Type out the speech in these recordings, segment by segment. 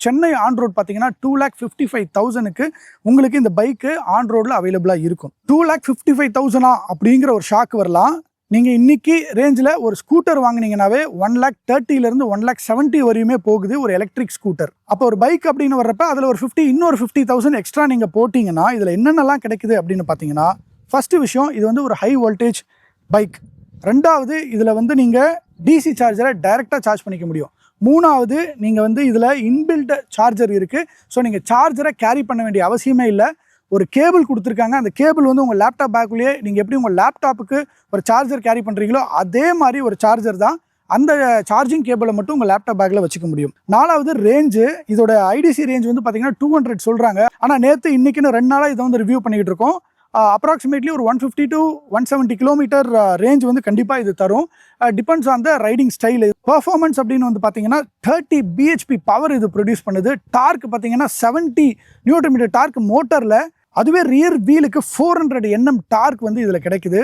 Chennai on road பார்த்தீங்கன்னா 2,55,000க்கு உங்களுக்கு இந்த பைக்கு ஆன் ரோடில் அவைலபிளாக இருக்கும். 2,55,000 அப்படிங்கிற ஒரு ஷாக் வரலாம். நீங்கள் இன்னைக்கு ரேஞ்சில் ஒரு ஸ்கூட்டர் வாங்கினீங்கன்னாவே 1,30,000 1,70,000 வரையுமே போகுது ஒரு எலக்ட்ரிக் ஸ்கூட்டர். அப்போ ஒரு பைக் அப்படின்னு வர்றப்ப அதில் ஒரு 50,000 எக்ஸ்ட்ரா நீங்கள் போட்டிங்கன்னா இதில் என்னென்னலாம் கிடைக்குது அப்படின்னு பார்த்தீங்கன்னா, ஃபஸ்ட்டு விஷயம் இது வந்து ஒரு ஹை வோல்டேஜ் பைக். ரெண்டாவது இதில் வந்து நீங்கள் டிசி சார்ஜரை டைரெக்டாக சார்ஜ் பண்ணிக்க முடியும். மூணாவது நீங்கள் வந்து இதில் இன்பில்ட் சார்ஜர் இருக்குது. ஸோ நீங்கள் சார்ஜரை கேரி பண்ண வேண்டிய அவசியமே இல்லை. ஒரு கேபிள் கொடுத்துருக்காங்க. அந்த கேபிள் வந்து உங்கள் லேப்டாப் பேக்குள்ளேயே நீங்கள் எப்படி உங்கள் லேப்டாப்புக்கு ஒரு சார்ஜர் கேரி பண்ணுறீங்களோ அதே மாதிரி ஒரு சார்ஜர் தான். அந்த சார்ஜிங் கேபிளை மட்டும் உங்கள் லேப்டாப் பேக்கில் வச்சுக்க முடியும். நாலாவது ரேஞ்சு. இதோட ஐடிசி ரேஞ்ச் வந்து பார்த்தீங்கன்னா 200 சொல்கிறாங்க. ஆனால் நேற்று இன்றைக்கின்னு 2 நாளாக இதை வந்து ரிவ்யூ பண்ணிக்கிட்டு இருக்கோம். அப்ராக்சிமேட்லி ஒரு 150 to 170 கிலோமீட்டர் ரேஞ்ச் வந்து கண்டிப்பாக இது தரும். Depends on the riding style. Performance அப்படின்னு வந்து பார்த்தீங்கன்னா 30 பிஹெச்பி பவர் இது ப்ரொடியூஸ் பண்ணுது. டார்க் பார்த்தீங்கன்னா 70 நியூட்டன் டார்க் மோட்டரில். அதுவே ரியர் வீலுக்கு 400 Nm டார்க் வந்து இதில் கிடைக்குது.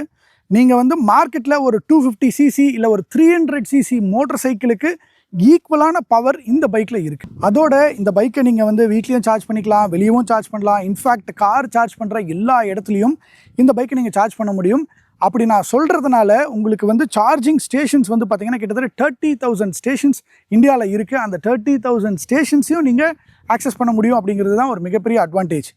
நீங்கள் வந்து மார்க்கெட்டில் ஒரு 250 சிசி இல்லை ஒரு 300 சிசி மோட்டர் சைக்கிளுக்கு ஈக்குவலான பவர் இந்த பைக்கில் இருக்குது. அதோட இந்த பைக்கை நீங்கள் வந்து வீட்லேயும் சார்ஜ் பண்ணிக்கலாம், வெளியவும் சார்ஜ் பண்ணலாம். இன்ஃபேக்ட் கார் சார்ஜ் பண்ணுற எல்லா இடத்துலையும் இந்த பைக்கை நீங்கள் சார்ஜ் பண்ண முடியும். அப்படி நான் சொல்கிறதுனால உங்களுக்கு வந்து சார்ஜிங் ஸ்டேஷன்ஸ் வந்து பார்த்தீங்கன்னா கிட்டத்தட்ட 30,000 ஸ்டேஷன்ஸ் இந்தியாவில் இருக்குது. அந்த 30,000 ஸ்டேஷன்ஸையும் நீங்கள் ஆக்சஸ் பண்ண முடியும் அப்படிங்கிறது தான் ஒரு மிகப்பெரிய அட்வான்டேஜ்.